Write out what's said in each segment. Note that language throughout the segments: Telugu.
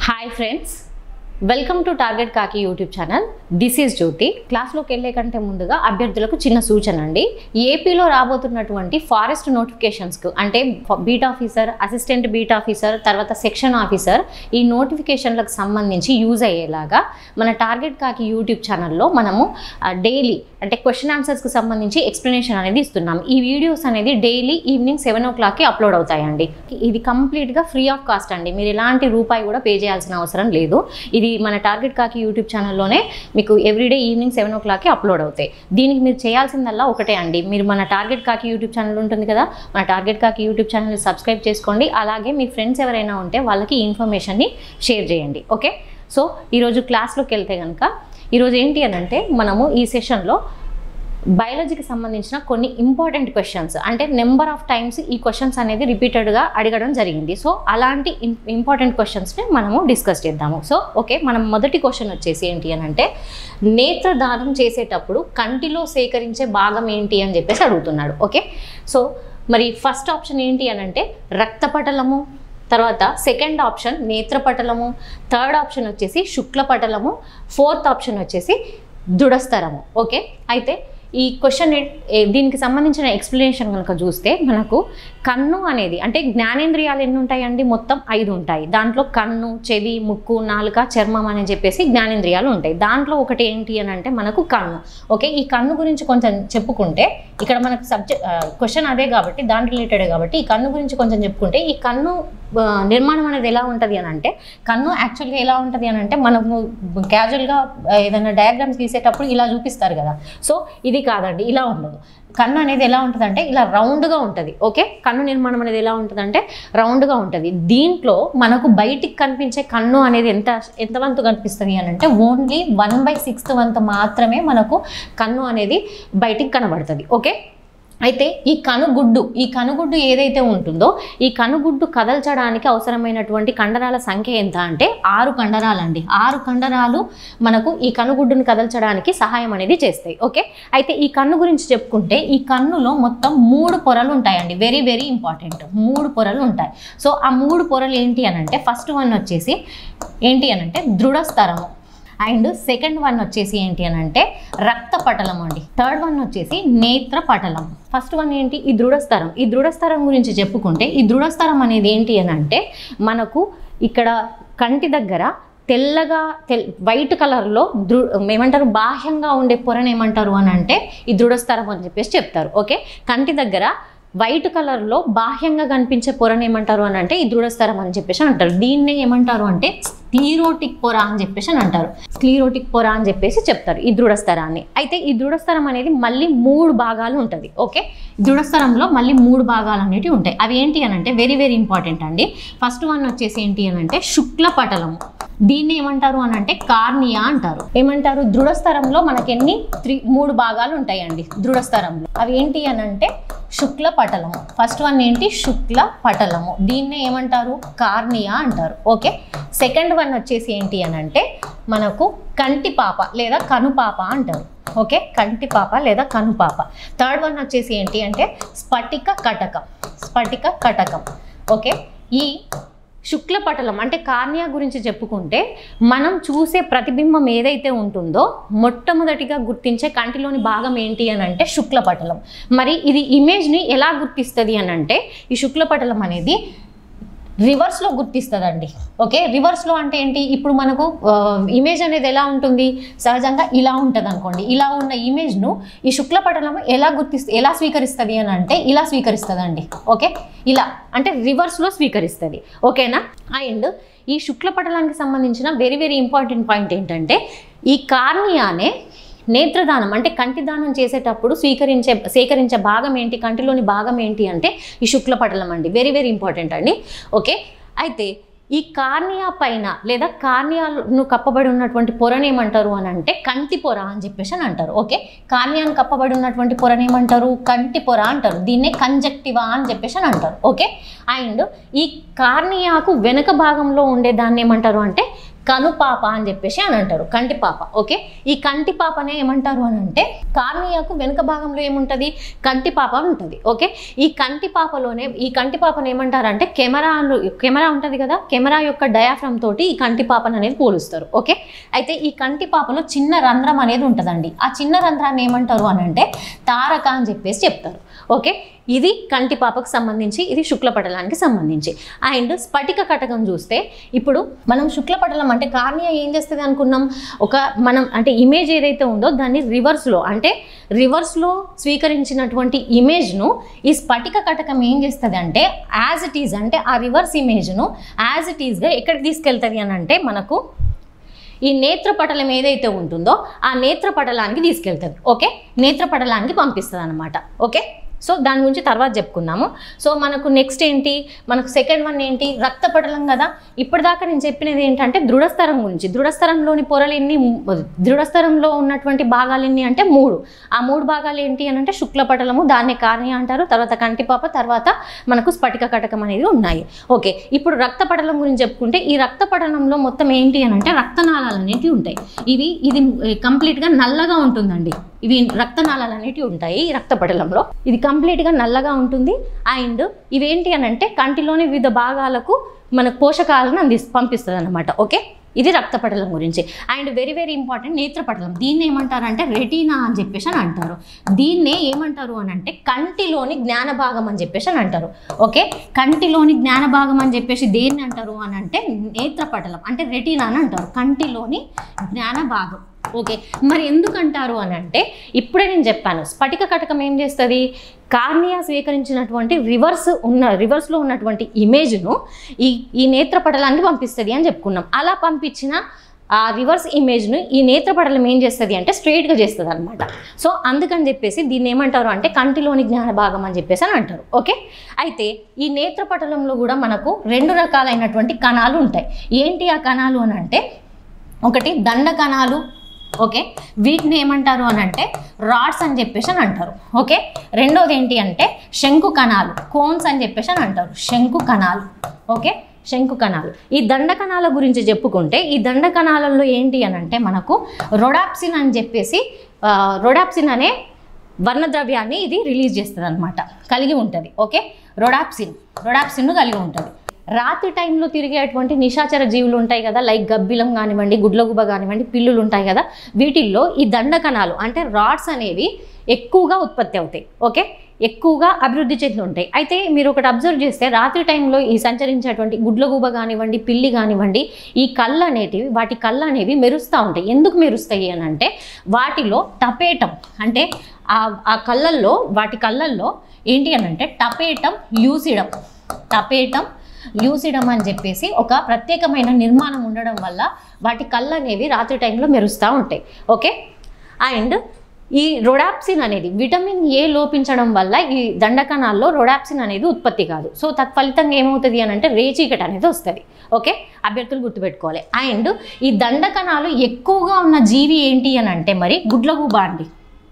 Hi friends, welcome to target కాకి యూట్యూబ్ ఛానల్. దిస్ ఈజ్ జ్యోతి. క్లాస్లోకి వెళ్ళే కంటే ముందుగా అభ్యర్థులకు చిన్న సూచన అండి. ఏపీలో రాబోతున్నటువంటి ఫారెస్ట్ నోటిఫికేషన్స్కు అంటే beat officer, assistant beat officer, తర్వాత సెక్షన్ ఆఫీసర్ ఈ నోటిఫికేషన్లకు సంబంధించి యూజ్ అయ్యేలాగా మన టార్గెట్ కాకి యూట్యూబ్ ఛానల్లో మనము డైలీ అంటే క్వశ్చన్ ఆన్సర్స్కి సంబంధించి ఎక్స్ప్లెనేషన్ అనేది ఇస్తున్నాం. ఈ వీడియోస్ అనేది డైలీ ఈవినింగ్ 7 o'clockకి అప్లోడ్ అవుతాయండి. ఇది కంప్లీట్గా ఫ్రీ ఆఫ్ కాస్ట్ అండి. మీరు ఎలాంటి రూపాయి కూడా పే చేయాల్సిన అవసరం లేదు. ఇది మన టార్గెట్ కాకి యూట్యూబ్ ఛానల్లోనే మీకు ఎవ్రీడే ఈవినింగ్ 7 o'clockకి అప్లోడ్ అవుతాయి. దీనికి మీరు చేయాల్సిందల్లా ఒకటే అండి. మీరు మన టార్గెట్ కాకి యూట్యూబ్ ఛానల్ ఉంటుంది కదా, మన టార్గెట్ కాకి యూట్యూబ్ ఛానల్ని సబ్స్క్రైబ్ చేసుకోండి. అలాగే మీ ఫ్రెండ్స్ ఎవరైనా ఉంటే వాళ్ళకి ఈ ఇన్ఫర్మేషన్ని షేర్ చేయండి. ఓకే, సో ఈరోజు క్లాస్లోకి వెళ్తే కనుక ఈరోజు ఏంటి అని అంటే మనము ఈ సెషన్లో బయాలజీకి సంబంధించిన కొన్ని ఇంపార్టెంట్ క్వశ్చన్స్ అంటే నెంబర్ ఆఫ్ టైమ్స్ ఈ క్వశ్చన్స్ అనేది రిపీటెడ్గా అడగడం జరిగింది. సో అలాంటి ఇంపార్టెంట్ క్వశ్చన్స్ని మనము డిస్కస్ చేద్దాము. సో ఓకే, మనం మొదటి క్వశ్చన్ వచ్చేసి ఏంటి అని అంటే నేత్రదానం చేసేటప్పుడు కంటిలో సేకరించే భాగం ఏంటి అని చెప్పేసి అడుగుతున్నాడు. ఓకే, సో మరి ఫస్ట్ ఆప్షన్ ఏంటి అని అంటే రక్తపటలము, తర్వాత సెకండ్ ఆప్షన్ నేత్రపటలము, థర్డ్ ఆప్షన్ వచ్చేసి శుక్లపటలము, ఫోర్త్ ఆప్షన్ వచ్చేసి దృఢస్తరము. ఓకే, అయితే ఈ క్వశ్చన్ దీనికి సంబంధించిన ఎక్స్ప్లెనేషన్ కనుక చూస్తే మనకు కన్ను అనేది అంటే జ్ఞానేంద్రియాలు ఎన్ని ఉంటాయండి? మొత్తం 5 ఉంటాయి. దాంట్లో కన్ను, చెవి, ముక్కు, నాలుక, చర్మం అని చెప్పేసి జ్ఞానేంద్రియాలు ఉంటాయి. దాంట్లో ఒకటి ఏంటి అని అంటే మనకు కన్ను. ఓకే, ఈ కన్ను గురించి కొంచెం చెప్పుకుంటే ఇక్కడ మనకు క్వశ్చన్ అదే కాబట్టి దాని రిలేటెడ్ కాబట్టి ఈ కన్ను గురించి కొంచెం చెప్పుకుంటే ఈ కన్ను నిర్మాణం అనేది ఎలా ఉంటుంది అని అంటే కన్ను యాక్చువల్గా ఎలా ఉంటుంది అని అంటే మనము క్యాజువల్గా ఏదైనా డయాగ్రామ్స్ గీసేటప్పుడు ఇలా చూపిస్తారు కదా. సో ఇది కాదండి, ఇలా ఉండదు. కన్ను అనేది ఎలా ఉంటుంది అంటే ఇలా రౌండ్గా ఉంటుంది. ఓకే, కన్ను నిర్మాణం అనేది ఎలా ఉంటుంది అంటే రౌండ్గా ఉంటుంది. దీంట్లో మనకు బయటికి కనిపించే కన్ను అనేది ఎంత వంతు కనిపిస్తుంది అని అంటే ఓన్లీ 1/6 వంతు మాత్రమే మనకు కన్ను అనేది బయటికి కనబడుతుంది. ఓకే, అయితే ఈ కనుగుడ్డు ఏదైతే ఉంటుందో ఈ కనుగుడ్డు కదల్చడానికి అవసరమైనటువంటి కండరాల సంఖ్య ఎంత అంటే 6 కండరాలండి. 6 కండరాలు మనకు ఈ కనుగుడ్డును కదల్చడానికి సహాయం అనేది చేస్తాయి. ఓకే, అయితే ఈ కన్ను గురించి చెప్పుకుంటే ఈ కన్నులో మొత్తం 3 పొరలు ఉంటాయండి. వెరీ వెరీ ఇంపార్టెంట్, 3 పొరలు ఉంటాయి. సో ఆ 3 పొరలు ఏంటి అని అంటే ఫస్ట్ వన్ వచ్చేసి ఏంటి అని అంటే దృఢస్తరము, అండ్ సెకండ్ వన్ వచ్చేసి ఏంటి అని అంటే రక్తపటలం అండి. థర్డ్ వన్ వచ్చేసి నేత్రపటలం. ఫస్ట్ వన్ ఏంటి? ఈ దృఢస్తరం. ఈ దృఢస్తరం గురించి చెప్పుకుంటే ఈ దృఢస్తరం అనేది ఏంటి అని అంటే మనకు ఇక్కడ కంటి దగ్గర తెల్లగా వైట్ కలర్లో ఏమంటారు బాహ్యంగా ఉండే పొరను ఏమంటారు అని అంటే ఈ దృఢస్తరం అని చెప్పేసి చెప్తారు. ఓకే, కంటి దగ్గర వైట్ కలర్లో బాహ్యంగా కనిపించే పొరను ఏమంటారు అని అంటే ఈ దృఢస్తరం అని చెప్పేసి అంటారు. దీన్నే ఏమంటారు అంటే స్క్లీరోటిక్ పొర అని చెప్పేసి అని అంటారు. స్క్లీరోటిక్ పొర అని చెప్పేసి చెప్తారు ఈ దృఢస్తరాన్ని. అయితే ఈ దృఢస్తరం అనేది మళ్ళీ 3 భాగాలు ఉంటుంది. ఓకే, దృఢస్తరంలో మళ్ళీ 3 భాగాలు అనేవి ఉంటాయి. అవి ఏంటి అని అంటే వెరీ వెరీ ఇంపార్టెంట్ అండి. ఫస్ట్ వన్ వచ్చేసి ఏంటి అని అంటే శుక్లపటలము. దీన్ని ఏమంటారు అని అంటే కార్నియా అంటారు. ఏమంటారు? దృఢస్తరంలో మనకి 3 భాగాలు ఉంటాయండి దృఢస్తరంలో. అవి ఏంటి అని అంటే శుక్లపటలము. ఫస్ట్ వన్ ఏంటి? శుక్లపటలము. దీన్నే ఏమంటారు? కార్నియా అంటారు. ఓకే, సెకండ్ వన్ వచ్చేసి ఏంటి అని అంటే మనకు కంటిపాప లేదా కనుపాప అంటారు. ఓకే, కంటిపాప లేదా కనుపాప. థర్డ్ వన్ వచ్చేసి ఏంటి అంటే స్ఫటిక కటకం. ఓకే, ఈ శుక్లపటలం అంటే కార్నియా గురించి చెప్పుకుంటే మనం చూసే ప్రతిబింబం ఏదైతే ఉంటుందో మొట్టమొదటిగా గుర్తించే కంటిలోని భాగం ఏంటి అని అంటే శుక్లపటలం. మరి ఇది ఇమేజ్ని ఎలా గుర్తిస్తుంది అని అంటే ఈ శుక్లపటలం అనేది రివర్స్లో గుర్తిస్తుందండి. ఓకే, రివర్స్లో అంటే ఏంటి? ఇప్పుడు మనకు ఇమేజ్ అనేది ఎలా ఉంటుంది? సహజంగా ఇలా ఉంటుంది అనుకోండి. ఇలా ఉన్న ఇమేజ్ను ఈ శుక్లపటలం ఎలా స్వీకరిస్తుంది అని అంటే ఇలా స్వీకరిస్తుందండి. ఓకే, ఇలా అంటే రివర్స్లో స్వీకరిస్తుంది. ఓకేనా? అండ్ ఈ శుక్లపటలానికి సంబంధించిన వెరీ వెరీ ఇంపార్టెంట్ పాయింట్ ఏంటంటే ఈ కార్నియానే నేత్రదానం అంటే కంటి దానం చేసేటప్పుడు సేకరించే భాగం ఏంటి? కంటిలోని భాగం ఏంటి అంటే ఈ శుక్లపటలం అండి. వెరీ వెరీ ఇంపార్టెంట్ అండి. ఓకే, అయితే ఈ కార్నియా పైన లేదా కార్నియాను కప్పబడి ఉన్నటువంటి పొరను ఏమంటారు అని అంటే కంటి పొర అని చెప్పేసి అని అంటారు. ఓకే, కార్నియాను కప్పబడి ఉన్నటువంటి పొరను ఏమంటారు? కంటి పొర అంటారు. దీన్నే కంజక్టివా అని చెప్పేసి అని అంటారు. ఓకే, అండ్ ఈ కార్నియాకు వెనుక భాగంలో ఉండే దాన్ని ఏమంటారు అంటే కనుపాప అని చెప్పేసి అని అంటారు, కంటిపాప. ఓకే, ఈ కంటిపాపనే ఏమంటారు అని అంటే కార్నియాకు వెనుక భాగంలో ఏముంటుంది, కంటిపాప ఉంటుంది. ఓకే, ఈ కంటిపాపను ఏమంటారంటే కెమెరా ఉంటుంది కదా, కెమెరా యొక్క డయాఫ్రమ్ తోటి ఈ కంటిపాపను అనేది పోలుస్తారు. ఓకే, అయితే ఈ కంటిపాపలో చిన్న రంధ్రం అనేది ఉంటుందండి. ఆ చిన్న రంధ్రాన్ని ఏమంటారు అని అంటే తారక అని చెప్పేసి చెప్తారు. ఓకే, ఇది కంటిపాపకు సంబంధించి, ఇది శుక్లపటలానికి సంబంధించి. అండ్ స్ఫటిక కటకం చూస్తే ఇప్పుడు మనం శుక్లపటలం అంటే కార్నియా ఏం చేస్తుంది అనుకున్నాం, మనం అంటే ఇమేజ్ ఏదైతే ఉందో దాన్ని రివర్స్లో స్వీకరించినటువంటి ఇమేజ్ను ఈ స్ఫటిక కటకం ఏం చేస్తుంది అంటే యాజ్ ఇట్ ఈజ్, అంటే ఆ రివర్స్ ఇమేజ్ను యాజ్ ఇట్ ఈజ్గా ఎక్కడికి తీసుకెళ్తుంది అని అంటే మనకు ఈ నేత్రపటలం ఏదైతే ఉంటుందో ఆ నేత్రపటలానికి తీసుకెళ్తుంది. ఓకే, నేత్రపటలానికి పంపిస్తుంది అనమాట. ఓకే, సో దాని గురించి తర్వాత చెప్పుకుందాము. సో మనకు నెక్స్ట్ ఏంటి, మనకు సెకండ్ వన్ ఏంటి, రక్తపటలం కదా. ఇప్పటిదాకా నేను చెప్పినది ఏంటంటే దృఢస్థరం గురించి. దృఢస్థరంలోని పొరలు ఎన్ని, దృఢస్థరంలో ఉన్నటువంటి భాగాలు ఎన్ని అంటే 3. ఆ 3 భాగాలు ఏంటి అని అంటే శుక్లపటలము, దాన్ని కార్నియా అంటారు, తర్వాత కంటిపాప, తర్వాత మనకు స్ఫటిక కటకం అనేది ఉన్నాయి. ఓకే, ఇప్పుడు రక్తపటలం గురించి చెప్పుకుంటే ఈ రక్తపటలంలో మొత్తం ఏంటి అని అంటే రక్తనాళాలు అనేటివి ఉంటాయి. ఇది కంప్లీట్గా నల్లగా ఉంటుందండి. ఇవి రక్తనాళాలు అనేటివి ఉంటాయి ఈ రక్తపటలంలో. ఇది కంప్లీట్గా నల్లగా ఉంటుంది. అండ్ ఇవేంటి అని అంటే కంటిలోని వివిధ భాగాలకు మనకు పోషకాలను పంపిస్తుంది అన్నమాట. ఓకే, ఇది రక్తపటలం గురించి. అండ్ వెరీ వెరీ ఇంపార్టెంట్ నేత్రపటలం. దీన్ని ఏమంటారంటే రెటీనా అని చెప్పేసి అని అంటారు. దీన్నే ఏమంటారు అని అంటే కంటిలోని జ్ఞాన భాగం అని చెప్పేసి అని అంటారు. ఓకే, కంటిలోని జ్ఞాన భాగం అని చెప్పేసి దేన్ని అంటారు అని అంటే నేత్రపటలం, అంటే రెటీనా అని అంటారు, కంటిలోని జ్ఞాన భాగం. ఓకే, మరి ఎందుకు అంటారు అని అంటే ఇప్పుడే నేను చెప్పాను, స్ఫటిక కటకం ఏం చేస్తుంది, కార్నియా స్వీకరించినటువంటి రివర్స్లో ఉన్నటువంటి ఇమేజ్ను ఈ నేత్రపటలానికి పంపిస్తుంది అని చెప్పుకున్నాం. అలా పంపించిన ఆ రివర్స్ ఇమేజ్ను ఈ నేత్రపటలం ఏం చేస్తుంది అంటే స్ట్రైట్గా చేస్తుంది అనమాట. సో అందుకని చెప్పేసి దీన్ని ఏమంటారు అంటే కంటిలోని జ్ఞాన భాగం అని చెప్పేసి అని అంటారు. ఓకే, అయితే ఈ నేత్రపటలంలో కూడా మనకు 2 రకాలైనటువంటి కణాలు ఉంటాయి. ఏంటి ఆ కణాలు అని అంటే ఒకటి దండ కణాలు. ఓకే, వీటిని ఏమంటారు అని అంటే రాడ్స్ అని చెప్పేసి అని అంటారు. ఓకే, రెండోది ఏంటి అంటే శంకు కణాలు, కోన్స్ అని చెప్పేసి అని అంటారు, శంకు కణాలు. ఓకే, శంకు కణాలు. ఈ దండ కణాల గురించి చెప్పుకుంటే ఈ దండ కణాలలో ఏంటి అని అంటే మనకు రొడాప్సిన్ అని చెప్పేసి రొడాప్సిన్ అనే వర్ణద్రవ్యాన్ని ఇది రిలీజ్ చేస్తుంది అనమాట, కలిగి ఉంటుంది. ఓకే, రొడాప్సిన్ను కలిగి ఉంటుంది. రాత్రి టైంలో తిరిగేటువంటి నిశాచర జీవులు ఉంటాయి కదా, లైక్ గబ్బిలం కానివ్వండి, గుడ్లగుబ కానివ్వండి, పిల్లులు ఉంటాయి కదా, వీటిల్లో ఈ దండ కణాలు అంటే రాడ్స్ అనేవి ఎక్కువగా ఉత్పత్తి అవుతాయి. ఓకే, ఎక్కువగా అభివృద్ధి చెంది ఉంటాయి. అయితే మీరు ఒకటి అబ్జర్వ్ చేస్తే రాత్రి టైంలో ఈ సంచరించేటువంటి గుడ్లగూబ కానివ్వండి, పిల్లి కానివ్వండి, వాటి కళ్ళు అనేవి మెరుస్తూ ఉంటాయి. ఎందుకు మెరుస్తాయి అని అంటే వాటిలో టపేటం, అంటే వాటి కళ్ళల్లో ఏంటి అని అంటే టపేటం ల్యూసిడమ్ అని చెప్పేసి ఒక ప్రత్యేకమైన నిర్మాణం ఉండడం వల్ల వాటి కళ్ళు అనేవి రాత్రి టైంలో మెరుస్తూ ఉంటాయి. ఓకే, అండ్ ఈ రొడాప్సిన్ అనేది విటమిన్ ఏ లోపించడం వల్ల ఈ దండకణాల్లో రొడాప్సిన్ అనేది ఉత్పత్తి కాదు. సో తత్ఫలితంగా ఏమవుతుంది అని అంటే రేచీకట అనేది వస్తుంది. ఓకే, అభ్యర్థులు గుర్తుపెట్టుకోవాలి. అండ్ ఈ దండకణాలు ఎక్కువగా ఉన్న జీవి ఏంటి అని అంటే మరి గుడ్లగూబ అండి.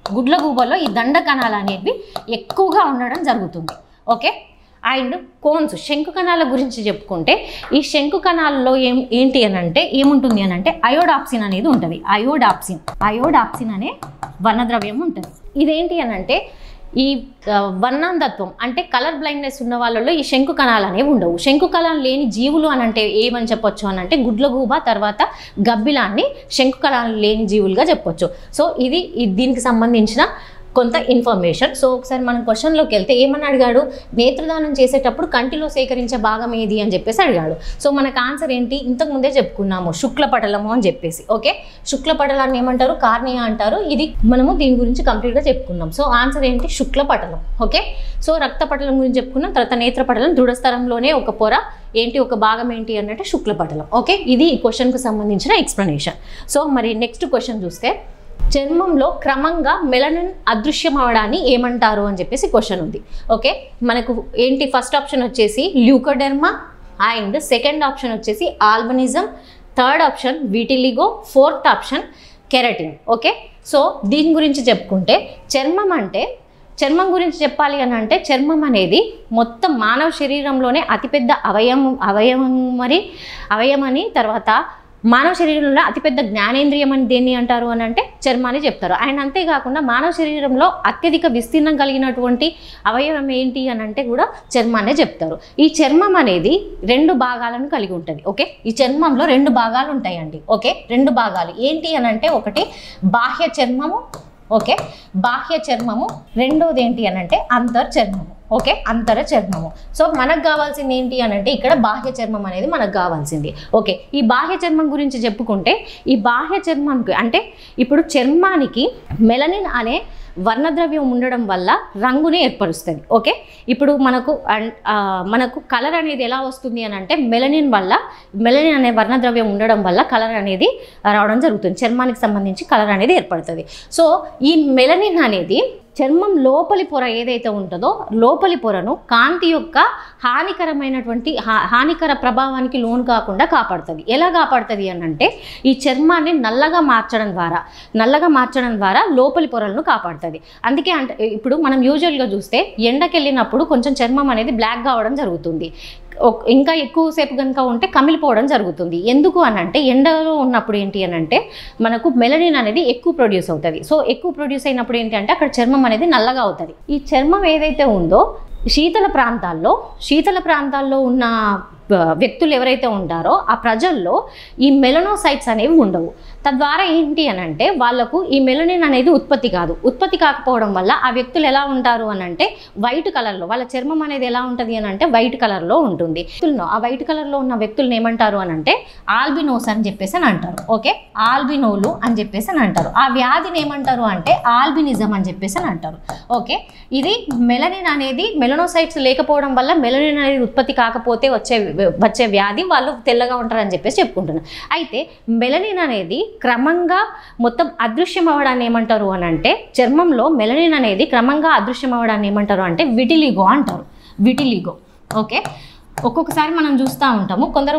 గుడ్లగూబలో ఈ దండకణాలు అనేవి ఎక్కువగా ఉండడం జరుగుతుంది. ఓకే, అండ్ కోన్స్, శంకు కణాల గురించి చెప్పుకుంటే ఈ శంకు కణాలలో ఏంటి అని అంటే ఏముంటుంది అని అంటే అయోడాప్సిన్ అనేది ఉంటుంది. అయోడాప్సిన్ అనే వర్ణద్రవ్యం ఉంటుంది. ఇదేంటి అని అంటే ఈ వర్ణాంధత్వం అంటే కలర్ బ్లైండ్నెస్ ఉన్న వాళ్ళలో ఈ శంకు కణాలు అనేవి ఉండవు. శంకు కణాలు లేని జీవులు అని అంటే ఏమని చెప్పొచ్చు అని అంటే గుడ్లగూబ, తర్వాత గబ్బిలాన్ని శంకు కణాలు లేని జీవులుగా చెప్పొచ్చు. సో ఇది దీనికి సంబంధించిన కొంత ఇన్ఫర్మేషన్. సో ఒకసారి మనం క్వశ్చన్లోకి వెళ్తే ఏమని అడిగాడు, నేత్రదానం చేసేటప్పుడు కంటిలో సేకరించే భాగం ఏది అని చెప్పేసి అడిగాడు. సో మనకు ఆన్సర్ ఏంటి, ఇంతకుముందే చెప్పుకున్నాము, శుక్లపటలము అని చెప్పేసి. ఓకే, శుక్లపటలాన్ని ఏమంటారు, కార్నియా అంటారు. ఇది మనము దీని గురించి కంప్లీట్గా చెప్పుకున్నాం. సో ఆన్సర్ ఏంటి, శుక్లపటలం. ఓకే, సో రక్తపటలం గురించి చెప్పుకున్నాం. తర్వాత నేత్రపటలం, దృఢస్థరంలోనే ఒక పొర ఏంటి, ఒక భాగం ఏంటి అన్నట్టు శుక్లపటలం. ఓకే, ఇది ఈ క్వశ్చన్కు సంబంధించిన ఎక్స్ప్లెనేషన్. సో మరి నెక్స్ట్ క్వశ్చన్ చూస్తే చర్మంలో క్రమంగా మెలనిన్ అదృశ్యం అవడాన్ని ఏమంటారు అని చెప్పేసి క్వశ్చన్ ఉంది. ఓకే, మనకు ఏంటి, ఫస్ట్ ఆప్షన్ వచ్చేసి ల్యూకోడెర్మా, అండ్ సెకండ్ ఆప్షన్ వచ్చేసి albinism, third option vitiligo, fourth option keratin. Okay, so దీని గురించి చెప్పుకుంటే చర్మం గురించి చెప్పాలి అని అంటే చర్మం అనేది మొత్తం మానవ శరీరంలోనే అతిపెద్ద అవయవమని, తర్వాత మానవ శరీరంలో అతిపెద్ద జ్ఞానేంద్రియం అని దేన్ని అంటారు అని అంటే చర్మాన్ని చెప్తారు. అండ్ అంతేకాకుండా మానవ శరీరంలో అత్యధిక విస్తీర్ణం కలిగినటువంటి అవయవం ఏంటి అని అంటే కూడా చర్మాన్నే చెప్తారు. ఈ చర్మం అనేది 2 భాగాలను కలిగి ఉంటుంది. ఓకే, ఈ చర్మంలో 2 భాగాలు ఉంటాయండి. ఓకే, 2 భాగాలు ఏంటి అని అంటే ఒకటి బాహ్య చర్మము, ఓకే, బాహ్య చర్మము, రెండోది ఏంటి అని అంటే అంతర్చర్మము. ఓకే, అంతర చర్మము. సో మనకు కావాల్సింది ఏంటి అని అంటే ఇక్కడ బాహ్య చర్మం అనేది మనకు కావాల్సింది. ఓకే, ఈ బాహ్య చర్మం గురించి చెప్పుకుంటే ఈ బాహ్య చర్మంకి అంటే ఇప్పుడు చర్మానికి మెలనిన్ అనే వర్ణద్రవ్యం ఉండడం వల్ల రంగుని ఏర్పరుస్తుంది. ఓకే, ఇప్పుడు మనకు కలర్ అనేది ఎలా వస్తుంది అని అంటే మెలనిన్ అనే వర్ణద్రవ్యం ఉండడం వల్ల కలర్ అనేది రావడం జరుగుతుంది. చర్మానికి సంబంధించి కలర్ అనేది ఏర్పడుతుంది. సో ఈ మెలనిన్ అనేది చర్మం లోపలి పొర ఏదైతే ఉంటుందో లోపలి పొరను కాంతి యొక్క హానికర ప్రభావానికి లోను కాకుండా కాపాడుతుంది. ఎలా కాపాడుతుంది అని అంటే ఈ చర్మాన్ని నల్లగా మార్చడం ద్వారా లోపలి పొరలను కాపాడుతుంది. అందుకే అంటే ఇప్పుడు మనం యూజువల్గా చూస్తే ఎండకి వెళ్ళినప్పుడు కొంచెం చర్మం అనేది బ్లాక్గా అవడం జరుగుతుంది. ఇంకా ఎక్కువసేపు కనుక ఉంటే కమిలిపోవడం జరుగుతుంది. ఎందుకు అని అంటే ఎండలో ఉన్నప్పుడు ఏంటి అని అంటే మనకు మెలనిన్ అనేది ఎక్కువ ప్రొడ్యూస్ అవుతుంది. సో ఎక్కువ ప్రొడ్యూస్ అయినప్పుడు ఏంటి అంటే అక్కడ చర్మం అనేది నల్లగా అవుతుంది. ఈ చర్మం ఏదైతే ఉందో శీతల ప్రాంతాల్లో ఉన్న వ్యక్తులు ఎవరైతే ఉంటారో ఆ ప్రజల్లో ఈ మెలనోసైట్స్ అనేవి ఉండవు. తద్వారా ఏంటి అని అంటే వాళ్ళకు ఈ మెలనిన్ అనేది ఉత్పత్తి కాకపోవడం వల్ల ఆ వ్యక్తులు ఎలా ఉంటారు అని అంటే వైట్ కలర్లో, వాళ్ళ చర్మం అనేది ఎలా ఉంటుంది అని అంటే వైట్ కలర్లో ఉంటుంది. ఆ వైట్ కలర్లో ఉన్న వ్యక్తులను ఏమంటారు అని అంటే ఆల్బినోస్ అని చెప్పేసి అని అంటారు. ఓకే, ఆల్బినోలు అని చెప్పేసి అని అంటారు. ఆ వ్యాధిని ఏమంటారు అంటే ఆల్బినిజం అని చెప్పేసి అని అంటారు. ఓకే, ఇది మెలనిన్ అనేది మెలనోసైట్స్ లేకపోవడం వల్ల మెలనిన్ అనేది ఉత్పత్తి కాకపోతే వచ్చే వ్యాధి, వాళ్ళు తెల్లగా ఉంటారని చెప్పేసి చెప్పుకుంటున్నారు. అయితే మెలనిన్ అనేది క్రమంగా మొత్తం అదృశ్యం అవ్వడాన్ని ఏమంటారు అని అంటే చర్మంలో మెలనిన్ అనేది క్రమంగా అదృశ్యం అవ్వడాన్ని ఏమంటారు అంటే విటిలిగో అంటారు. విటిలిగో. ఓకే, ఒక్కొక్కసారి మనం చూస్తూ ఉంటాము కొందరు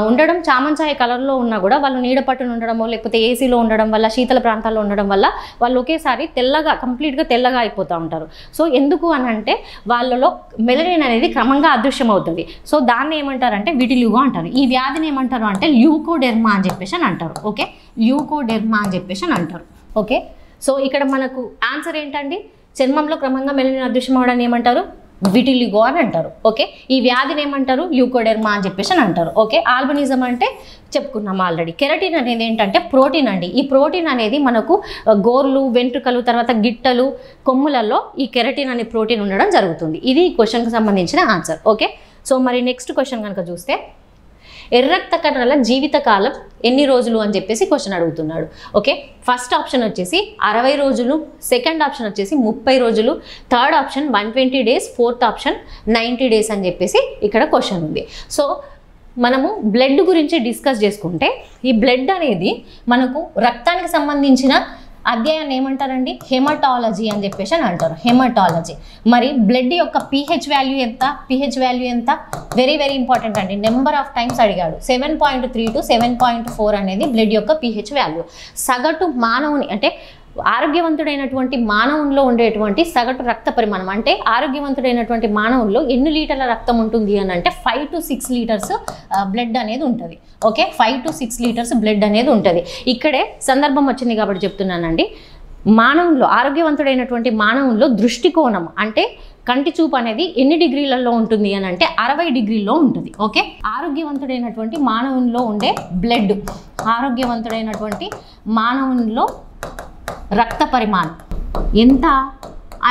ఉండడం చామంచాయ కలర్లో ఉన్నా కూడా వాళ్ళు నీడ పట్టున ఉండడమో లేకపోతే ఏసీలో ఉండడం వల్ల శీతల ప్రాంతాల్లో ఉండడం వల్ల వాళ్ళు ఒకేసారి కంప్లీట్గా తెల్లగా అయిపోతూ ఉంటారు. సో ఎందుకు అని అంటే వాళ్ళలో మెలనిన్ అనేది క్రమంగా అదృశ్యం అవుతుంది. సో దాన్ని ఏమంటారంటే విటిలిగో అంటారు. ఈ వ్యాధిని ఏమంటారు అంటే ల్యూకోడెర్మా అని చెప్పేసి అని అంటారు. ఓకే, ల్యూకోడెర్మా అని చెప్పేసి అని అంటారు. ఓకే, సో ఇక్కడ మనకు ఆన్సర్ ఏంటండి, చర్మంలో క్రమంగా మెలనిన్ అదృశ్యం అవడాన్ని ఏమంటారు విటిలిగో అని అంటారు. ఓకే, ఈ వ్యాధిని ఏమంటారు ల్యూకోడెర్మా అని చెప్పేసి అని అంటారు. ఓకే, ఆల్బనిజం అంటే చెప్పుకున్నాం ఆల్రెడీ. కెరటిన్ అనేది ఏంటంటే ప్రోటీన్ అండి. ఈ ప్రోటీన్ అనేది మనకు గోర్లు, వెంట్రుకలు, తర్వాత గిట్టలు, కొమ్ములలో ఈ కెరటిన్ అనే ప్రోటీన్ ఉండడం జరుగుతుంది. ఇది ఈ క్వశ్చన్కి సంబంధించిన ఆన్సర్. ఓకే, సో మరి నెక్స్ట్ క్వశ్చన్ కనుక చూస్తే ఎర్రక్త కణాల జీవితకాలం ఎన్ని రోజులు అని చెప్పేసి క్వశ్చన్ అడుగుతున్నాడు. ఓకే, ఫస్ట్ ఆప్షన్ వచ్చేసి 60 రోజులు, సెకండ్ ఆప్షన్ వచ్చేసి 30 రోజులు, third option 120 days, fourth option 90 days అని చెప్పేసి ఇక్కడ క్వశ్చన్ ఉంది. సో మనము బ్లడ్ గురించి డిస్కస్ చేసుకుంటే ఈ బ్లడ్ అనేది మనకు రక్తానికి సంబంధించిన అధ్యాయాన్ని ఏమంటారండి హెమటాలజీ అని చెప్పేసి అని అంటారు. హెమటాలజీ. మరి బ్లడ్ యొక్క pH వాల్యూ ఎంత? వెరీ వెరీ ఇంపార్టెంట్ అండి. నెంబర్ ఆఫ్ టైమ్స్ అడిగాడు. 7.3 to 7.4 అనేది బ్లడ్ యొక్క pH వాల్యూ. సగటు మానవుని అంటే ఆరోగ్యవంతుడైనటువంటి మానవుల్లో ఉండేటువంటి సగటు రక్త పరిమాణం అంటే ఆరోగ్యవంతుడైనటువంటి మానవుల్లో ఎన్ని లీటర్ల రక్తం ఉంటుంది అని అంటే 5 to 6 లీటర్స్ బ్లడ్ అనేది ఉంటుంది. ఓకే, 5 to 6 లీటర్స్ బ్లడ్ అనేది ఉంటుంది. ఇక్కడే సందర్భం వచ్చింది కాబట్టి చెప్తున్నానండి. మానవుల్లో ఆరోగ్యవంతుడైనటువంటి మానవుల్లో దృష్టికోణం అంటే కంటి చూపు అనేది ఎన్ని డిగ్రీలలో ఉంటుంది అని అంటే 60 డిగ్రీల్లో ఉంటుంది. ఓకే, ఆరోగ్యవంతుడైనటువంటి మానవుల్లో ఉండే బ్లడ్, ఆరోగ్యవంతుడైనటువంటి మానవుల్లో రక్త పరిమాణం ఎంత?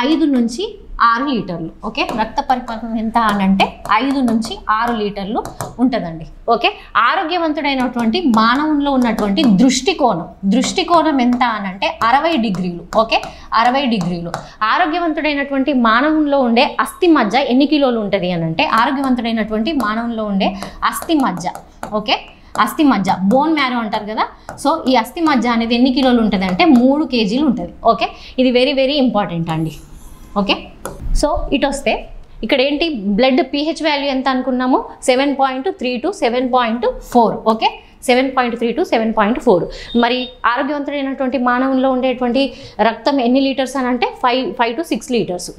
5 నుంచి 6 లీటర్లు. ఓకే, రక్త పరిమాణం ఎంత అని అంటే 5 నుంచి 6 లీటర్లు ఉంటుందండి. ఓకే, ఆరోగ్యవంతుడైనటువంటి మానవుల్లో ఉన్నటువంటి దృష్టికోణం ఎంత అని అంటే 60 డిగ్రీలు. ఓకే, 60 డిగ్రీలు. ఆరోగ్యవంతుడైనటువంటి మానవుల్లో ఉండే అస్థి మజ్జ ఎన్ని కిలోలు ఉంటుంది అని అంటే ఆరోగ్యవంతుడైనటువంటి మానవుల్లో ఉండే అస్థి మజ్జ, ఓకే, అస్థి మజ్జ బోన్ మ్యారో అంటారు కదా. సో ఈ అస్థి మజ్జ అనేది ఎన్ని కిలోలు ఉంటుంది అంటే 3 కేజీలు ఉంటుంది. ఓకే, ఇది వెరీ వెరీ ఇంపార్టెంట్ అండి. ఓకే, సో ఇటు వస్తే ఇక్కడ ఏంటి బ్లడ్ pH వాల్యూ ఎంత అనుకున్నాము 7.3 to 7.4. Okay, 7.3 to 7.4. మరి ఆరోగ్యవంతుడైనటువంటి మానవుల్లో ఉండేటువంటి రక్తం ఎన్ని లీటర్స్ అని అంటే 5 to 6 లీటర్స్.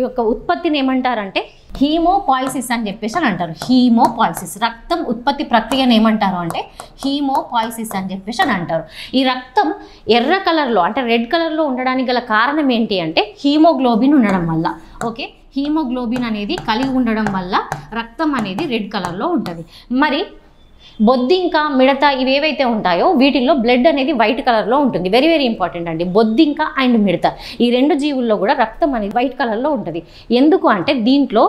యొక్క ఉత్పత్తిని ఏమంటారంటే హీమోపాయిసిస్ అని చెప్పేసి అని అంటారు. హీమోపాయిసిస్ రక్తం ఉత్పత్తి ప్రక్రియను ఏమంటారు అంటే హీమోపాయిసిస్ అని చెప్పేసి అని అంటారు. ఈ రక్తం ఎర్ర కలర్లో అంటే రెడ్ కలర్లో ఉండడానికి గల కారణం ఏంటి అంటే హీమోగ్లోబిన్ ఉండడం వల్ల. ఓకే, హీమోగ్లోబిన్ అనేది కలిగి ఉండడం వల్ల రక్తం అనేది రెడ్ కలర్లో ఉంటుంది. మరి బొద్దింక మిడత ఇవేవైతే ఉంటాయో వీటిల్లో బ్లడ్ అనేది వైట్ కలర్లో ఉంటుంది. వెరీ వెరీ ఇంపార్టెంట్ అండి. బొద్దింక అండ్ మిడత ఈ రెండు జీవుల్లో కూడా రక్తం అనేది వైట్ కలర్లో ఉంటుంది. ఎందుకు అంటే దీంట్లో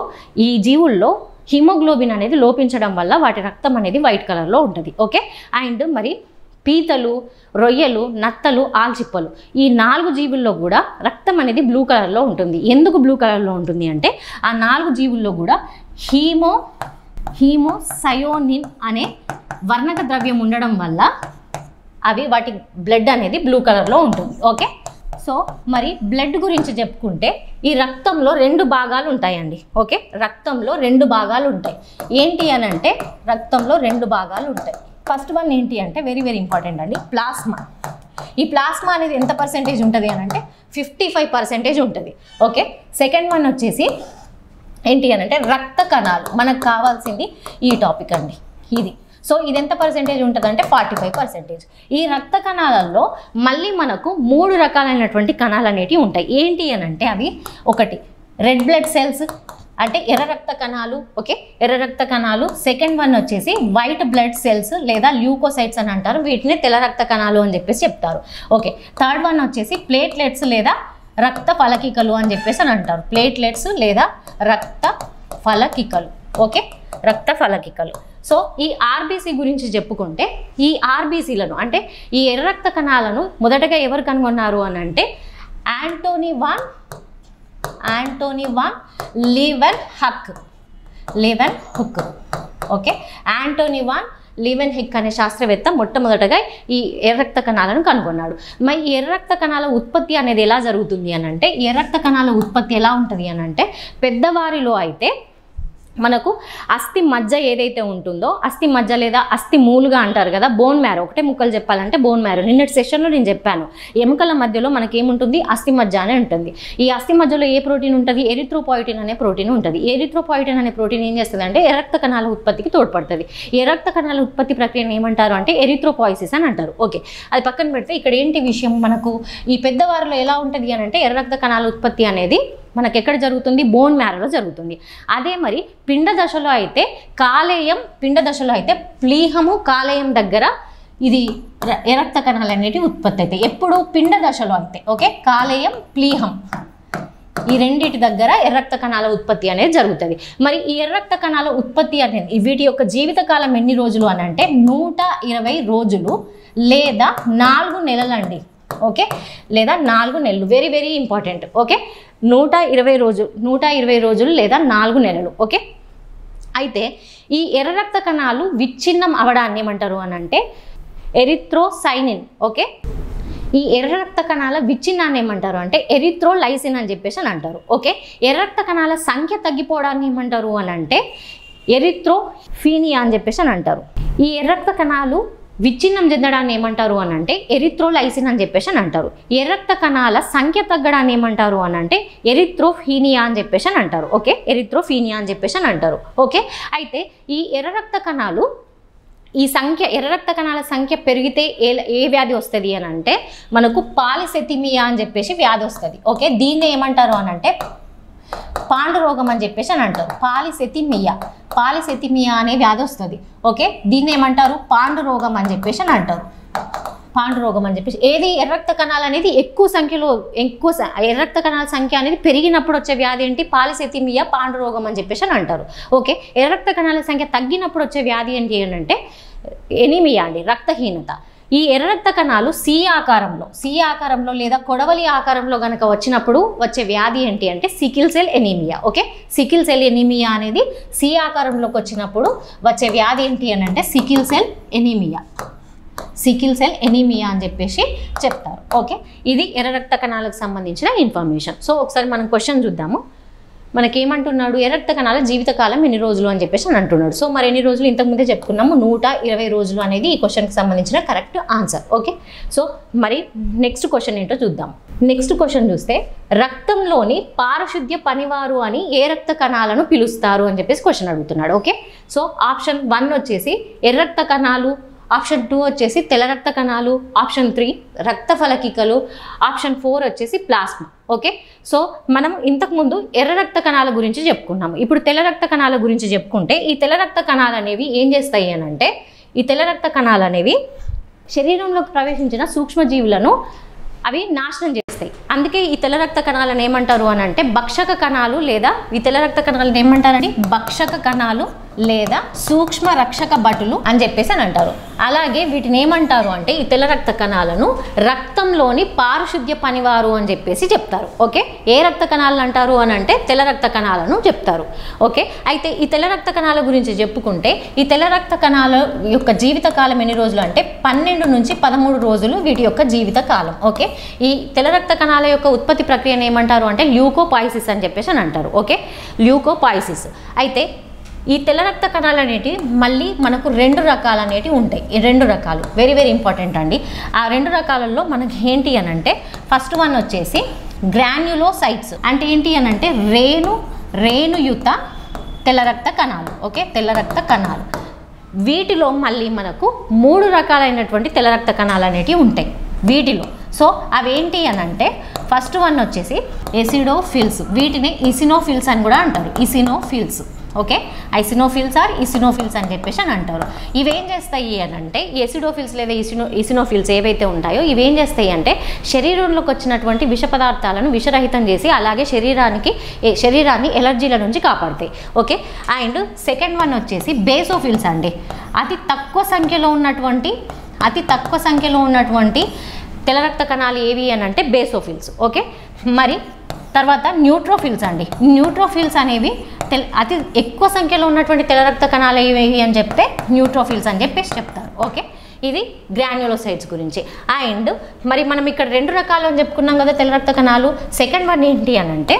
ఈ జీవుల్లో హిమోగ్లోబిన్ అనేది లోపించడం వల్ల వాటి రక్తం అనేది వైట్ కలర్లో ఉంటుంది. ఓకే, అండ్ మరి పీతలు, రొయ్యలు, నత్తలు, ఆల్చిప్పలు ఈ 4 జీవుల్లో కూడా రక్తం అనేది బ్లూ కలర్లో ఉంటుంది. ఎందుకు బ్లూ కలర్లో ఉంటుంది అంటే ఆ 4 జీవుల్లో కూడా హీమోసయోనిన్ అనే వర్ణక ద్రవ్యం ఉండడం వల్ల అవి వాటి బ్లడ్ అనేది బ్లూ కలర్లో ఉంటుంది. ఓకే, సో మరి బ్లడ్ గురించి చెప్పుకుంటే ఈ రక్తంలో 2 భాగాలు ఉంటాయండి. ఓకే, రక్తంలో 2 భాగాలు ఉంటాయి. ఏంటి అని అంటే రక్తంలో 2 భాగాలు ఉంటాయి. ఫస్ట్ వన్ ఏంటి అంటే వెరీ వెరీ ఇంపార్టెంట్ అండి, ప్లాస్మా. ఈ ప్లాస్మా అనేది ఎంత పర్సెంటేజ్ ఉంటుంది అని అంటే 55% ఉంటుంది. ఓకే, సెకండ్ వన్ వచ్చేసి ఏంటి అని అంటే రక్త కణాలు. మనకు కావాల్సింది ఈ టాపిక్ అండి ఇది. సో ఇది ఎంత పర్సెంటేజ్ ఉంటుంది అంటే 45%. ఈ రక్త కణాలలో మళ్ళీ మనకు 3 రకాలైనటువంటి కణాలు అనేటివి ఉంటాయి. ఏంటి అని అంటే అవి ఒకటి రెడ్ బ్లడ్ సెల్స్ అంటే ఎర్ర రక్త కణాలు. ఓకే, ఎర్ర రక్త కణాలు. సెకండ్ వన్ వచ్చేసి వైట్ బ్లడ్ సెల్స్ లేదా ల్యూకోసైట్స్ అని అంటారు. వీటిని తెల్ల రక్త కణాలు అని చెప్పేసి చెప్తారు. ఓకే, థర్డ్ వన్ వచ్చేసి ప్లేట్లెట్స్ లేదా రక్త ఫలకికలు అని చెప్పేసి అని అంటారు. ప్లేట్లెట్స్ లేదా రక్త ఫలకికలు. ఓకే, రక్త ఫలకికలు. సో ఈ ఆర్బీసీ గురించి చెప్పుకుంటే ఈ ఆర్బీసీలను అంటే ఈ ఎర్ర రక్త కణాలను మొదటగా ఎవరు కనుగొన్నారు అని అంటే Antony van Leeuwenhoek. Okay, Antony van Leeuwenhoek అనే శాస్త్రవేత్త మొట్టమొదటగా ఈ ఎర్ర రక్త కణాలను కనుగొన్నాడు. మరి ఈ ఎర్ర రక్త కణాల ఉత్పత్తి అనేది ఎలా జరుగుతుంది అని అంటే ఈ ఎర్ర రక్త కణాల ఉత్పత్తి ఎలా ఉంటుంది అని అంటే పెద్దవారిలో అయితే మనకు అస్థి మజ్జ ఏదైతే ఉంటుందో అస్థి మజ్జ లేదా అస్థి మూలుగా అంటారు కదా, బోన్ మ్యారో. ఒకటే ముక్కలు చెప్పాలంటే బోన్ మ్యారో. నిన్నటి సెషన్లో నేను చెప్పాను ఎముకల మధ్యలో మనకేముంటుంది అస్థి మజ్జ అనే ఉంటుంది. ఈ అస్థి మధ్యలో ఏ ప్రోటీన్ ఉంటుంది, ఎరిథ్రోపాయిటిన్ అనే ప్రోటీన్ ఉంటుంది. ఎరిథ్రోపాయిటిన్ అనే ప్రోటీన్ ఏం చేస్తుంది అంటే ఎర్ర రక్త కణాల ఉత్పత్తికి తోడ్పడుతుంది. ఎర్ర రక్త కణాల ఉత్పత్తి ప్రక్రియను ఏమంటారు అంటే ఎరిథ్రోపాయిసిస్ అని అంటారు. ఓకే, అది పక్కన పెడితే ఇక్కడ ఏంటి విషయం, మనకు ఈ పెద్దవారిలో ఎలా ఉంటుంది అని అంటే ఎర్ర రక్త కణాల ఉత్పత్తి అనేది మనకు ఎక్కడ జరుగుతుంది, బోన్ మ్యారోలో జరుగుతుంది. అదే మరి పిండ దశలో అయితే ప్లీహము కాలేయం దగ్గర ఇది రక్త కణాలు అనేటివి ఉత్పత్తి అవుతాయి. ఎప్పుడు పిండ దశలో అయితే. ఓకే, కాలేయం ప్లీహం ఈ రెండింటి దగ్గర ఎర్రక్త కణాల ఉత్పత్తి అనేది జరుగుతుంది. మరి ఈ ఎర్రక్త కణాల ఉత్పత్తి అనేది వీటి యొక్క జీవితకాలం ఎన్ని రోజులు అని అంటే 120 రోజులు లేదా 4 నెలలండి. ఓకే, లేదా 4 నెలలు. Very very important. ఓకే, 120 రోజులు లేదా 4 నెలలు. ఓకే, అయితే ఈ ఎర్ర రక్త కణాలు విచ్ఛిన్నం అవడాన్ని ఏమంటారు అని అంటే ఎరిథ్రోసైనిన్. ఓకే, ఈ ఎర్ర రక్త కణాల విచ్ఛిన్నాన్ని ఏమంటారు అంటే ఎరిథ్రోలైసిన్ అని చెప్పేసి అని అంటారు. ఓకే, ఎర్ర రక్త కణాల సంఖ్య తగ్గిపోవడాన్ని ఏమంటారు అని అంటే ఎరిథ్రోఫీనియా అని చెప్పేసి అని అంటారు. ఈ ఎర్ర రక్త కణాలు విచ్ఛిన్నం చెందడాన్ని ఏమంటారు అని అంటే ఎరిథ్రోలైసిన్ అని చెప్పేసి అని అంటారు. ఎర్ర రక్త కణాల సంఖ్య తగ్గడాన్ని ఏమంటారు అని అంటే ఎరిథ్రోఫీనియా అని చెప్పేసి అని అంటారు. ఓకే, ఎరిథ్రోఫీనియా అని చెప్పేసి అని అంటారు. ఓకే, అయితే ఈ ఎర్ర రక్త కణాలు ఎర్ర రక్త కణాల సంఖ్య పెరిగితే ఏ వ్యాధి వస్తుంది అని అంటే మనకు పాలిసెథిమియా అని చెప్పేసి వ్యాధి వస్తుంది. ఓకే, దీన్ని ఏమంటారు అని అంటే పాండు రోగం అని చెప్పేసి అని అంటారు. పాలిసెథిమియా అనే వ్యాధి వస్తుంది. ఓకే, దీన్ని ఏమంటారు పాండు రోగం అని చెప్పేసి అని అంటారు. పాండు రోగం అని చెప్పేసి ఏది ఎర్ర రక్త కణాలు అనేది ఎర్ర రక్త కణాల సంఖ్య అనేది పెరిగినప్పుడు వచ్చే వ్యాధి ఏంటి, పాలిసెథిమియా పాండు రోగం అని చెప్పేసి అని అంటారు. ఓకే, ఎర్ర రక్త కణాల సంఖ్య తగ్గినప్పుడు వచ్చే వ్యాధి ఏంటి అంటే ఎనీమియా అండి, రక్తహీనత. ఈ ఎర్ర రక్త కణాలు సి ఆకారంలో లేదా కొడవలి ఆకారంలో కనుక వచ్చినప్పుడు వచ్చే వ్యాధి ఏంటి అంటే sickle cell anaemia. Okay, sickle cell anaemia అనేది సి ఆకారంలోకి వచ్చినప్పుడు వచ్చే వ్యాధి ఏంటి అని అంటే సికిల్ సెల్ ఎనీమియా అని చెప్పేసి చెప్తారు. ఓకే, ఇది ఎర్ర రక్త కణాలకు సంబంధించిన ఇన్ఫర్మేషన్. సో ఒకసారి మనం క్వశ్చన్ చూద్దాము. మనకేమంటున్నాడు, ఎర్ర రక్త కణాల జీవితకాలం ఎన్ని రోజులు అని చెప్పేసి అని అంటున్నాడు. సో మరి ఎన్ని రోజులు ఇంతకుముందే చెప్పుకున్నాము, 120 రోజులు అనేది ఈ క్వశ్చన్కి సంబంధించిన కరెక్ట్ ఆన్సర్. ఓకే, సో మరి నెక్స్ట్ క్వశ్చన్ ఏంటో చూద్దాం. నెక్స్ట్ క్వశ్చన్ చూస్తే రక్తంలోని పారిశుద్ధ్య పనివారు అని ఏ రక్త కణాలను పిలుస్తారు అని చెప్పేసి క్వశ్చన్ అడుగుతున్నాడు. ఓకే, సో ఆప్షన్ 1 వచ్చేసి ఎర్ర రక్త కణాలు, ఆప్షన్ 2 వచ్చేసి తెల్ల రక్త కణాలు, ఆప్షన్ 3 రక్త ఫలకికలు, ఆప్షన్ 4 వచ్చేసి ప్లాస్మా. ఓకే, సో మనం ఇంతకుముందు ఎర్ర రక్త కణాల గురించి చెప్పుకున్నాము. ఇప్పుడు తెల్ల రక్త కణాల గురించి చెప్పుకుంటే ఈ తెల్ల రక్త కణాలు అనేవి ఏం చేస్తాయి అని అంటే ఈ తెల్ల రక్త కణాలు అనేవి శరీరంలోకి ప్రవేశించిన సూక్ష్మజీవులను అవి నాశనం చేస్తాయి. అందుకే ఈ తెల్ల రక్త కణాలను ఏమంటారు అని అంటే భక్షక కణాలు, లేదా ఈ తెల్ల రక్త కణాలను ఏమంటారండి భక్షక కణాలు లేదా సూక్ష్మ రక్షక భటులు అని చెప్పేసి అని అంటారు. అలాగే వీటిని ఏమంటారు అంటే ఈ తెల్ల రక్త కణాలను రక్తంలోని పారిశుద్ధ్య పనివారు అని చెప్పేసి చెప్తారు. ఓకే, ఏ రక్త కణాలను అంటారు అని అంటే తెల్ల రక్త కణాలను చెప్తారు. ఓకే, అయితే ఈ తెల్ల రక్త కణాల గురించి చెప్పుకుంటే ఈ తెల్ల రక్త కణాల యొక్క జీవిత కాలం ఎన్ని రోజులు అంటే 12 నుంచి 13 రోజులు వీటి యొక్క జీవిత కాలం. ఓకే, ఈ తెల్ల రక్త కణాల యొక్క ఉత్పత్తి ప్రక్రియను ఏమంటారు అంటే ల్యూకోపాయిసిస్ అని చెప్పేసి అని అంటారు. ఓకే, ల్యూకోపాయిసిస్. అయితే ఈ తెల్ల రక్త కణాలు అనేటివి మళ్ళీ మనకు 2 రకాలు అనేటివి ఉంటాయి. ఈ 2 రకాలు వెరీ వెరీ ఇంపార్టెంట్ అండి. ఆ 2 రకాలలో మనకి ఏంటి అని అంటే ఫస్ట్ వన్ వచ్చేసి గ్రాన్యులోసైట్స్. అంటే ఏంటి అని అంటే రేణుయుత తెల్ల రక్త కణాలు. ఓకే, తెల్ల రక్త కణాలు. వీటిలో మళ్ళీ మనకు 3 రకాలైనటువంటి తెల్ల రక్త కణాలు అనేటివి ఉంటాయి వీటిలో. సో అవేంటి అని అంటే ఫస్ట్ వన్ వచ్చేసి ఎసిడోఫిల్స్. వీటిని ఇసినోఫిల్స్ అని కూడా అంటారు. ఇసినోఫిల్స్. ఓకే, ఐసినోఫిల్స్ ఆర్ ఇసినోఫిల్స్ అని చెప్పేసి అని అంటారు. ఇవేం చేస్తాయి అని అంటే ఎసిడోఫిల్స్ లేదా ఇసినోఫిల్స్ ఏవైతే ఉంటాయో ఇవేం చేస్తాయి అంటే శరీరంలోకి వచ్చినటువంటి విష పదార్థాలను విషరహితం చేసి అలాగే శరీరాన్ని ఎలర్జీల నుంచి కాపాడుతాయి. ఓకే, అండ్ సెకండ్ వన్ వచ్చేసి బేసోఫిల్స్ అండి. అతి తక్కువ సంఖ్యలో ఉన్నటువంటి తెల్ల రక్త కణాలు ఏవి అని అంటే బేసోఫిల్స్. ఓకే, మరి తర్వాత న్యూట్రోఫిల్స్ అండి. న్యూట్రోఫిల్స్ అనేవి అతి ఎక్కువ సంఖ్యలో ఉన్నటువంటి తెల్ల రక్త కణాలు ఏవి అని చెప్తే న్యూట్రోఫిల్స్ అని చెప్పేసి చెప్తారు. ఓకే, ఇది గ్రాన్యులోసైట్స్ గురించి. అండ్ మరి మనం ఇక్కడ 2 రకాలు అని చెప్పుకున్నాం కదా తెల్ల రక్త కణాలు. సెకండ్ వన్ ఏంటి అని అంటే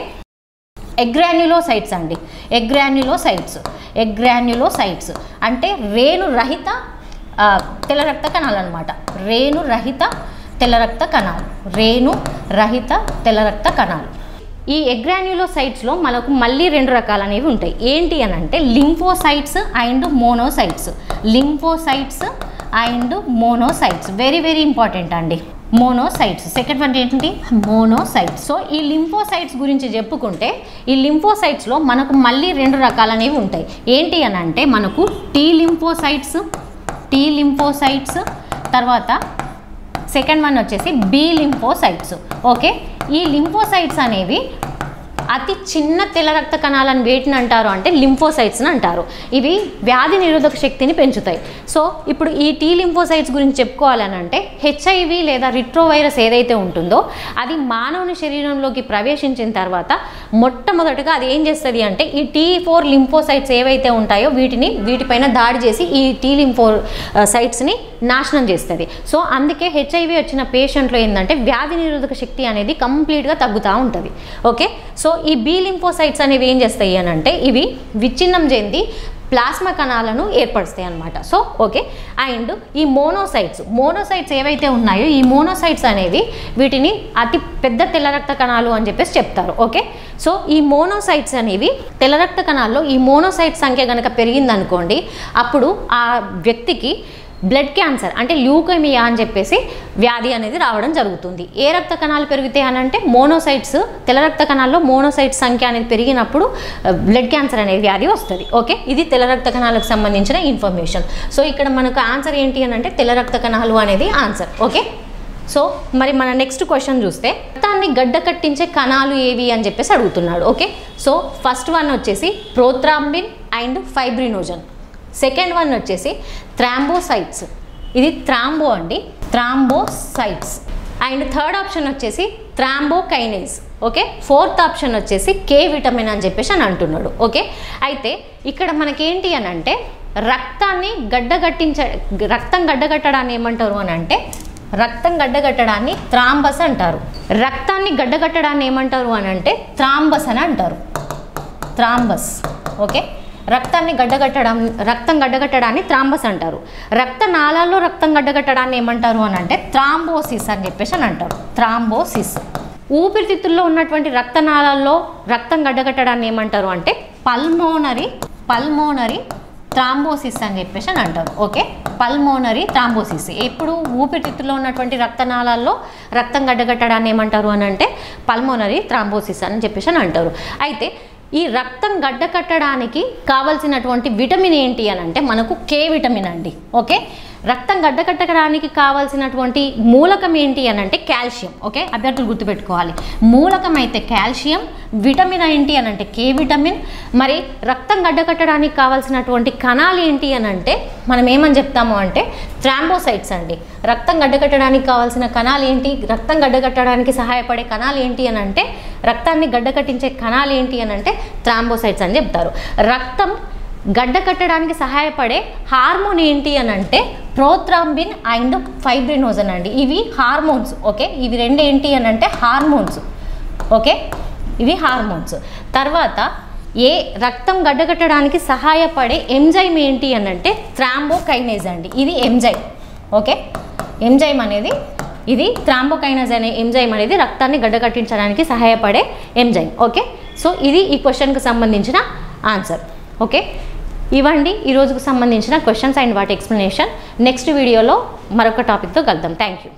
ఎగ్రాన్యులోసైట్స్ అండి. ఎగ్రాన్యులోసైట్స్ అంటే రేణురహిత తెల్ల రక్త కణాలు అనమాట. రేణురహిత తెల్ల రక్త కణాలు. ఈ ఎగ్రాన్యులోసైట్స్లో మనకు మళ్ళీ 2 రకాలు అనేవి ఉంటాయి. ఏంటి అని అంటే lymphocytes and monocytes. Very very important అండి. మోనోసైట్స్. సెకండ్ వన్ ఏంటి మోనోసైట్స్. సో ఈ లింఫోసైట్స్ గురించి చెప్పుకుంటే ఈ లింఫోసైట్స్లో మనకు మళ్ళీ 2 రకాలు అనేవి ఉంటాయి. ఏంటి అని అంటే మనకు టీ లింఫోసైట్స్ తర్వాత సెకండ్ వన్ వచ్చేసి బి లింఫోసైట్స్. ఓకే, ఈ లింఫోసైట్స్ అనేవి అతి చిన్న తెల్ల రక్త కణాలను వేటిని అంటారు అంటే లింఫోసైట్స్ని అంటారు. ఇవి వ్యాధి నిరోధక శక్తిని పెంచుతాయి. సో ఇప్పుడు ఈ టీ లింఫోసైట్స్ గురించి చెప్పుకోవాలని అంటే హెచ్ఐవి లేదా రిట్రోవైరస్ ఏదైతే ఉంటుందో అది మానవుని శరీరంలోకి ప్రవేశించిన తర్వాత మొట్టమొదటిగా అది ఏం చేస్తుంది అంటే ఈ T4 లింఫోసైట్స్ ఏవైతే ఉంటాయో వీటిపైన దాడి చేసి ఈ టీ లింఫోసైట్స్ని నాశనం చేస్తుంది. సో అందుకే హెచ్ఐవి వచ్చిన పేషెంట్లో ఏంటంటే వ్యాధి నిరోధక శక్తి అనేది కంప్లీట్గా తగ్గుతూ ఉంటుంది. ఓకే, సో ఈ బి లింఫోసైట్స్ అనేవి ఏం చేస్తాయి అని అంటే ఇవి విచ్ఛిన్నం చెంది ప్లాస్మా కణాలను ఏర్పరుస్తాయి అన్నమాట. సో ఓకే, అండ్ ఈ మోనోసైట్స్ ఏవైతే ఉన్నాయో ఈ మోనోసైట్స్ అనేవి వీటిని అతి పెద్ద తెల్ల రక్త కణాలు అని చెప్పేసి చెప్తారు. ఓకే, సో ఈ మోనోసైట్స్ అనేవి తెల్ల రక్త కణాల్లో ఈ మోనోసైట్ సంఖ్య కనుక పెరిగిందనుకోండి అప్పుడు ఆ వ్యక్తికి బ్లడ్ క్యాన్సర్ అంటే ల్యూకేమియా అని చెప్పేసి వ్యాధి అనేది రావడం జరుగుతుంది. ఏ రక్త కణాలు పెరుగుతాయి అని అంటే మోనోసైట్స్, తెల్ల రక్త కణాల్లో మోనోసైట్స్ సంఖ్య అనేది పెరిగినప్పుడు బ్లడ్ క్యాన్సర్ అనేది వ్యాధి వస్తుంది. ఓకే, ఇది తెల్ల రక్త కణాలకు సంబంధించిన ఇన్ఫర్మేషన్. సో ఇక్కడ మనకు ఆన్సర్ ఏంటి అని అంటే తెల్ల రక్త కణాలు అనేది ఆన్సర్. ఓకే, సో మరి మన నెక్స్ట్ క్వశ్చన్ చూస్తే రక్తాన్ని గడ్డ కట్టించే కణాలు ఏవి అని చెప్పేసి అడుగుతున్నాడు. ఓకే, సో ఫస్ట్ వన్ వచ్చేసి prothrombin and fibrinogen. Second one వచ్చేసి థ్రాంబోసైట్స్. ఇది థ్రాంబోసైట్స్. అండ్ థర్డ్ ఆప్షన్ వచ్చేసి థ్రాంబోకైనేజ్. ఓకే, ఫోర్త్ ఆప్షన్ వచ్చేసి కే విటమిన్ అని చెప్పేసి అని అంటున్నాడు. ఓకే, అయితే ఇక్కడ మనకేంటి అని అంటే రక్తం గడ్డగట్టడాన్ని ఏమంటారు అని అంటే రక్తం గడ్డగట్టడాన్ని థ్రాంబస్ అంటారు. రక్తాన్ని గడ్డగట్టడాన్ని ఏమంటారు అని అంటే థ్రాంబస్ అని అంటారు. థ్రాంబస్. ఓకే, రక్తం గడ్డగట్టడాన్ని థ్రాంబస్ అంటారు. రక్త నాళాల్లో రక్తం గడ్డగట్టడాన్ని ఏమంటారు అని అంటే థ్రాంబోసిస్ అని చెప్పేసి అని అంటారు. థ్రాంబోసిస్. ఊపిరితిత్తుల్లో ఉన్నటువంటి రక్తనాళాల్లో రక్తం గడ్డగట్టడాన్ని ఏమంటారు అంటే పల్మోనరీ థ్రాంబోసిస్ అని చెప్పేసి అని అంటారు. Okay, pulmonary thrombosis. ఎప్పుడు ఊపిరితిత్తుల్లో ఉన్నటువంటి రక్తనాళాల్లో రక్తం గడ్డగట్టడాన్ని ఏమంటారు అని అంటే పల్మోనరీ థ్రాంబోసిస్ అని చెప్పేసి అని అంటారు. అయితే ఈ రక్తం గడ్డకట్టడానికి కావాల్సినటువంటి విటమిన్ ఏంటి అని అంటే మనకు కే విటమిన్ అండి. ఓకే, రక్తం గడ్డకట్టడానికి కావాల్సినటువంటి మూలకం ఏంటి అని అంటే కాల్షియం. ఓకే, అభ్యర్థులు గుర్తుపెట్టుకోవాలి. మూలకం అయితే కాల్షియం, విటమిన్ ఏంటి అని అంటే కే విటమిన్. మరి రక్తం గడ్డకట్టడానికి కావాల్సినటువంటి కణాలు ఏంటి అని అంటే మనం ఏమని చెప్తాము అంటే థ్రాంబోసైట్స్ అండి. రక్తం గడ్డకట్టడానికి కావాల్సిన కణాలు ఏంటి, రక్తం గడ్డకట్టడానికి సహాయపడే కణాలు ఏంటి అని అంటే రక్తాన్ని గడ్డకట్టించే కణాలు ఏంటి అని అంటే థ్రాంబోసైట్స్ అని చెప్తారు. రక్తం గడ్డ కట్టడానికి సహాయపడే హార్మోన్ ఏంటి అని అంటే ప్రోథ్రాంబిన్ అండ్ ఫైబ్రినోజన్ అండి. ఇవి హార్మోన్స్. ఓకే, ఇవి రెండు ఏంటి అని అంటే హార్మోన్స్. ఓకే, ఇవి హార్మోన్స్. తర్వాత రక్తం గడ్డకట్టడానికి సహాయపడే ఎంజైమ్ ఏంటి అని అంటే థ్రాంబోకైనేజ్ అండి. ఇది ఎంజైమ్. ఓకే, ఎంజైమ్ అనేది ఇది థ్రాంబోకైనేజ్ అనే ఎంజైమ్ అనేది రక్తాన్ని గడ్డకట్టించడానికి సహాయపడే ఎంజైమ్. ఓకే, సో ఇది ఈ క్వశ్చన్కి సంబంధించిన ఆన్సర్. ఓకే, ఇవ్వండి ఈ రోజుకు సంబంధించిన క్వశ్చన్స్ అండ్ వాటి ఎక్స్ప్లెనేషన్. నెక్స్ట్ వీడియోలో మరొక టాపిక్తో కలుద్దాం. Thank you.